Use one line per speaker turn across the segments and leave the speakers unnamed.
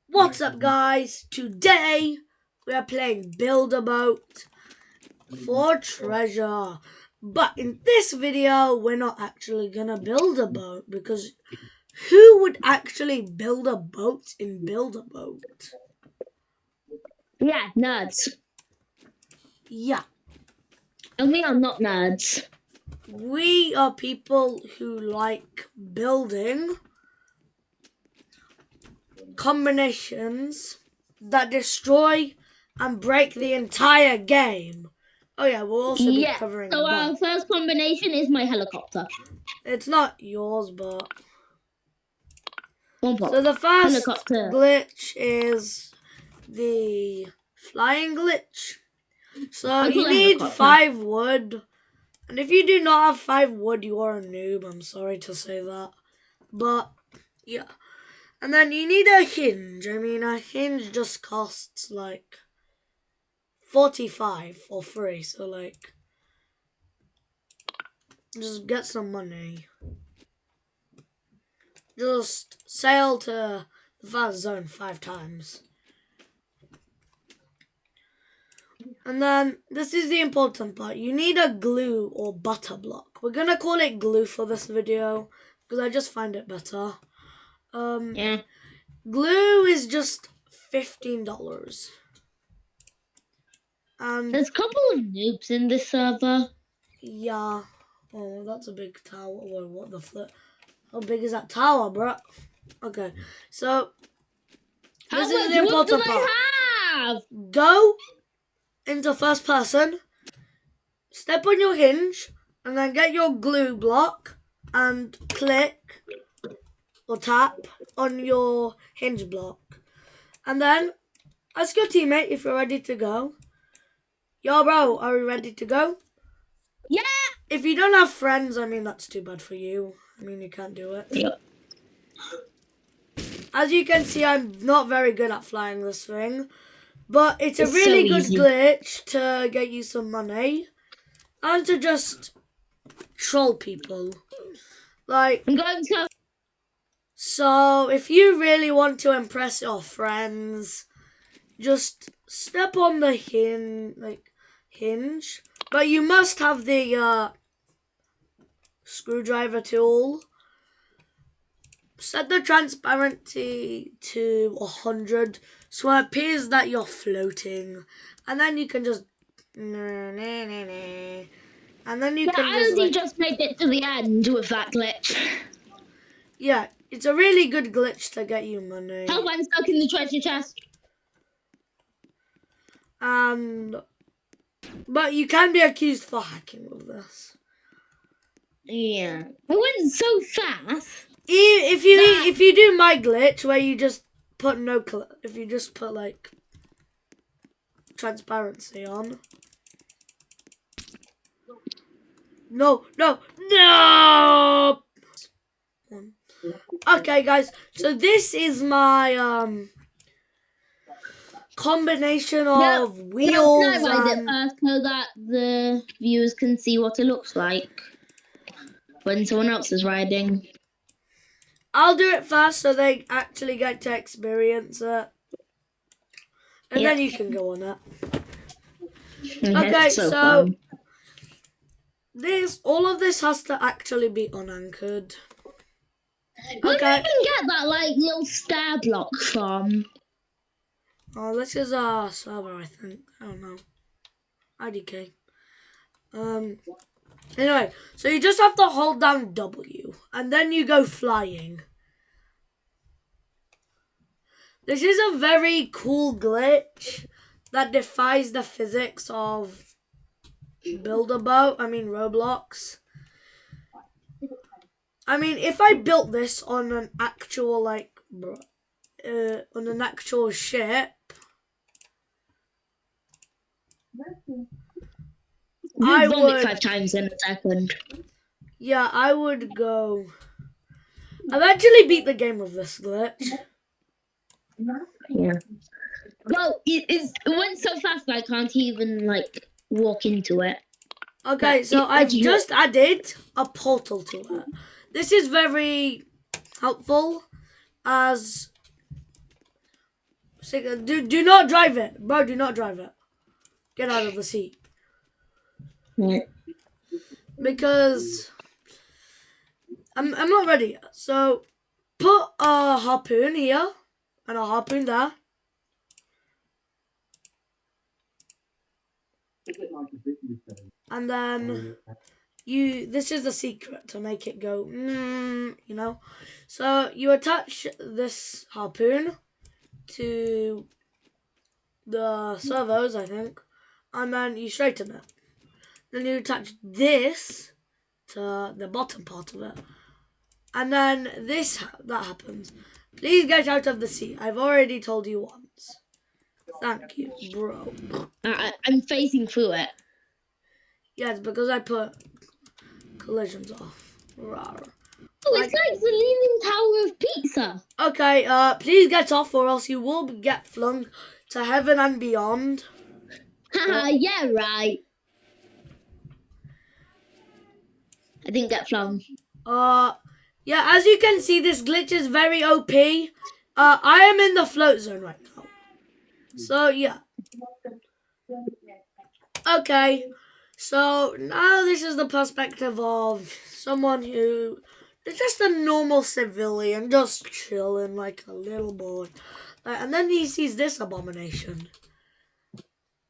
What's up, guys? Today we are playing Build a Boat for treasure. But in this video, we're not actually gonna build a boat because who would actually build a boat in Build a Boat?
Yeah, nerds.
Yeah,
And we are not nerds.
we are people who like building combinations that destroy and break the entire game. Oh yeah, we'll also be covering
So our
boats.
first combination is my helicopter.
It's not yours, but
One pop.
so the first
Helicopter.
glitch is the flying glitch. So
I
you
call it
need
helicopter.
5 wood. And if you do not have 5 wood, you are a noob. I'm sorry to say that. But yeah. And then you need a hinge. I mean, a hinge just costs like 45 for free. So like, just get some money. Just sail to the fast zone 5 times. And then, this is the important part. You need a glue or butter block. We're going to call it glue for this video because I just find it better.
Yeah.
Glue is just $15. And
There's a couple of noobs in this server.
yeah. Oh, that's a big tower. Whoa, what the flip? How big is that tower, bro? Okay, so this is the important part.
Have?
Go into first person, step on your hinge, and then get your glue block and click or tap on your hinge block. And then ask your teammate if you're ready to go. Yo, bro, are you ready to go?
Yeah.
If you don't have friends, I mean, that's too bad for you. I mean, you can't do it.
Yep.
As you can see, I'm not very good at flying this thing. But it's a really
so
good
easy.
glitch to get you some money. And to just troll people. Like,
I'm going to.
so if you really want to impress your friends, just step on the hinge. But you must have the screwdriver tool. Set the transparency to 100 so it appears that you're floating. And then you can just and then you can
I
just,
only
like,
just made it to the end with that glitch.
yeah, it's a really good glitch to get you money.
Help! I'm stuck in the treasure chest.
But you can be accused for hacking with this.
Yeah. I went so fast.
If you do my glitch where you just put if you just put like transparency on. No. Okay, guys. So this is my combination of wheels.
Can I ride it first so that the viewers can see what it looks like when someone else is riding?
I'll do it first so they actually get to experience it. And then you can go on it. Okay, so all of this has to actually be unanchored.
Where do you even get that like little stair block from?
Oh, this is our server, I think. I don't know. IDK. Anyway, so you just have to hold down W, and then you go flying. This is a very cool glitch that defies the physics of Build-A-Boat. I mean, Roblox. I mean, if I built this on an actual, on an actual ship,
I would 5 times in a second.
Yeah, I would go. I've actually beat the game with this glitch.
Yeah. Well, it went so fast that I can't even like walk into it.
Okay, so I've just added a portal to it. This is very helpful as Do not drive it, bro. Do not drive it. Get out of the seat.
Right.
Because I'm not ready yet. So put a harpoon here and a harpoon there. And then this is the secret to make it go, you know. So you attach this harpoon to the servos, I think, and then you straighten it. Then you attach this to the bottom part of it, and then that happens. Please get out of the seat. I've already told you once. Thank you, bro.
I'm facing through it.
Yes, because I put collisions off. Rawr.
Oh, it's like the Leaning Tower of Pizza.
Okay, please get off or else you will get flung to heaven and beyond.
Haha, yeah, right. I didn't get flung.
Yeah, as you can see, this glitch is very OP. I am in the float zone right now. So, yeah. Okay, so now this is the perspective of someone who is just a normal civilian, just chilling like a little boy. And then he sees this abomination.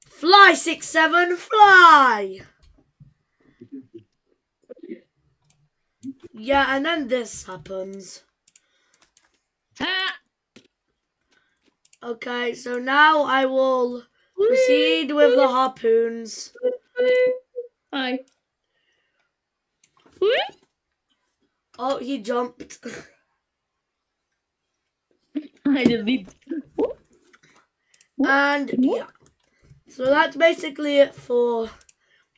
Fly, 6-7, fly! Yeah, and then this happens.
Ah!
Okay, so now I will proceed with the harpoons.
Hi.
Oh, he jumped.
I deleted.
And yeah. So that's basically it for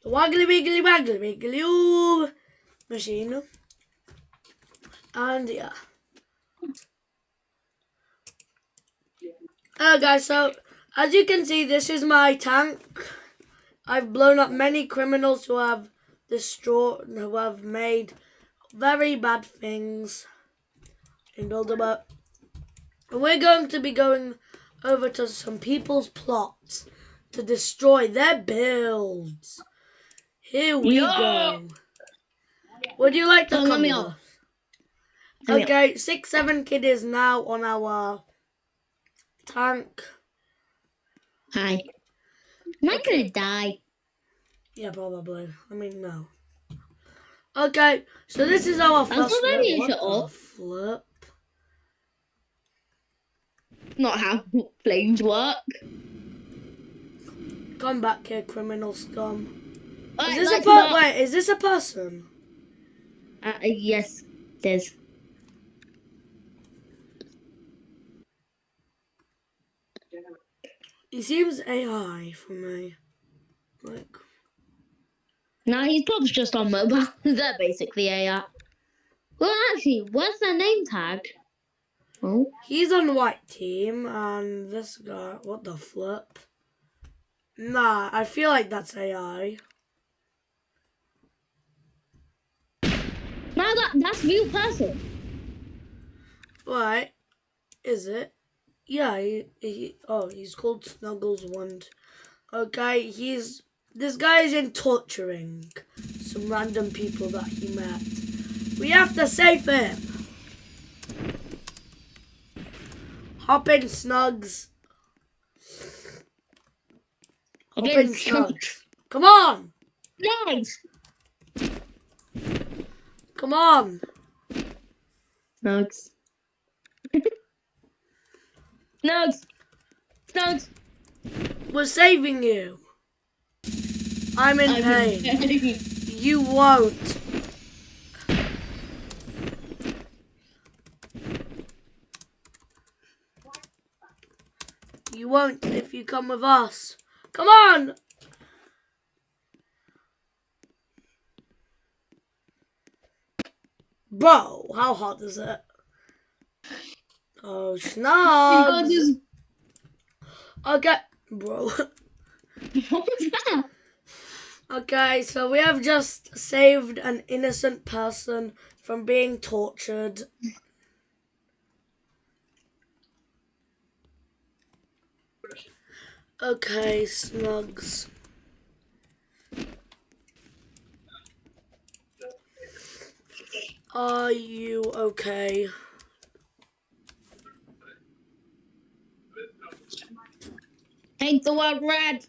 the Waggly Wiggly Waggly Wiggly Ooh machine. And yeah. Guys, so as you can see, this is my tank. I've blown up many criminals who have made very bad things in Build-A-Boat. And we're going to be going over to some people's plots to destroy their builds. Here we go. Would you like to come with us? Okay, 6-7 Kid is now on our tank.
Hi. Am I gonna die?
Yeah, probably. I mean, no. Okay, so this is our first flip. What the flip?
Not how flames work.
Come back here, criminal scum.
Right,
Is this wait, is this a person?
Yes, it is.
He seems AI for me. Like,
No, he's probably just on mobile. They're basically AI. Well, actually, what's their name tag? Oh,
he's on white team, and this guy, what the flip? Nah, I feel like that's AI.
no, that's real person.
Right, is it? Yeah, he's called Snuggles Wand. Okay, this guy is in torturing some random people that he met. We have to save him. Hop in, Snugs. Hop in, Snugs. Come on.
Nice.
Come on.
Snugs. Snugs. Snugs.
We're saving you. I'm in pain. You won't. You won't if you come with us. Come on! Bro, how hot is it? Oh, Snugs! Okay, bro.
What was that?
Okay, so we have just saved an innocent person from being tortured. Okay, Snugs. Are you okay?
Paint the world red.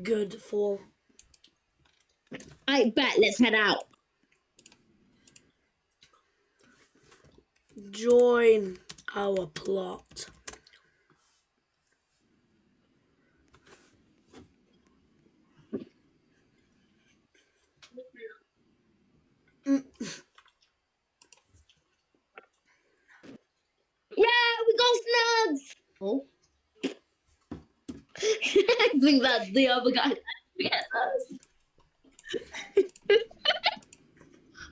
Good for.
I bet. Let's head out.
Join our plot.
Yeah, we got Snugs. Oh. I think that's the other guy. Yes.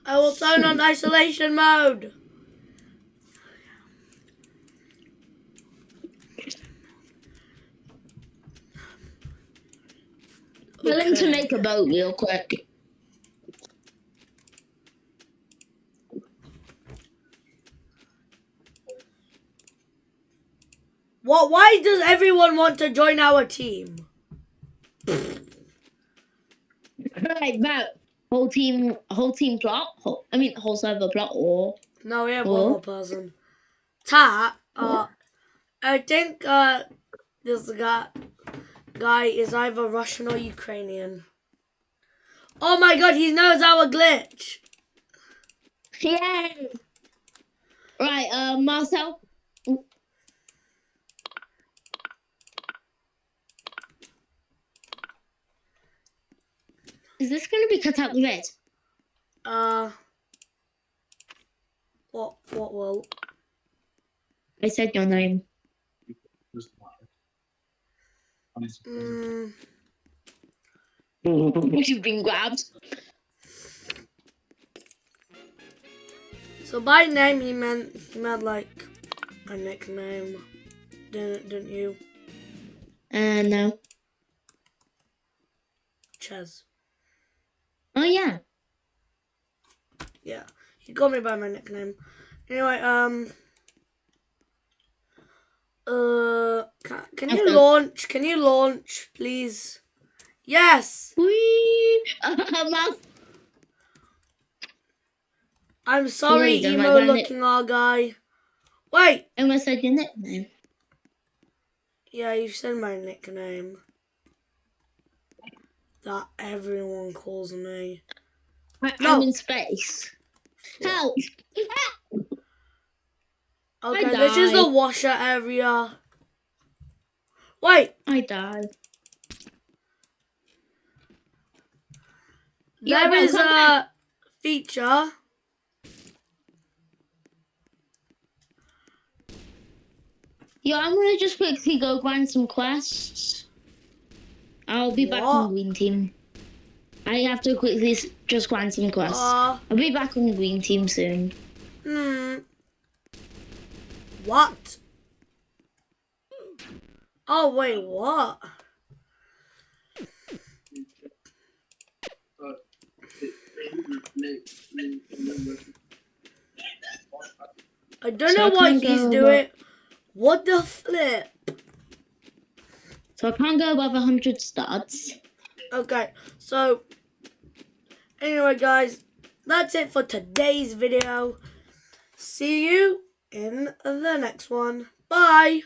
I will turn on isolation mode.
Tell him to
Okay.
make a boat real quick.
What? Why does everyone want to join our team?
Right, that whole team plot. Whole server plot, or
No, we have one more person. Ta. I think this guy is either Russian or Ukrainian. Oh my God! He knows our glitch.
yay! Right, Marcel. Is this going to be cut out the red?
What will?
I said your name. You've been grabbed.
So by name he meant like a nickname, didn't you?
No.
Ches.
Oh yeah.
Yeah, he called me by my nickname. Anyway, can you launch? Can you launch, please? Yes.
Whee!
I'm sorry,
Wait,
emo looking our guy. Wait.
I almost said your nickname.
Yeah, you said my nickname. That everyone calls me.
I'm in space. Help!
Okay, this is the washer area. Wait.
I died.
There is a feature.
Yeah, I'm gonna just quickly go grind some quests. I'll be back on green team. I have to quickly just grind some quests. I'll be back on green team soon.
What? Oh wait, what? I don't know why he's doing. What the flip?
So I can't go above 100 studs.
Okay, so anyway, guys, that's it for today's video. See you in the next one. Bye.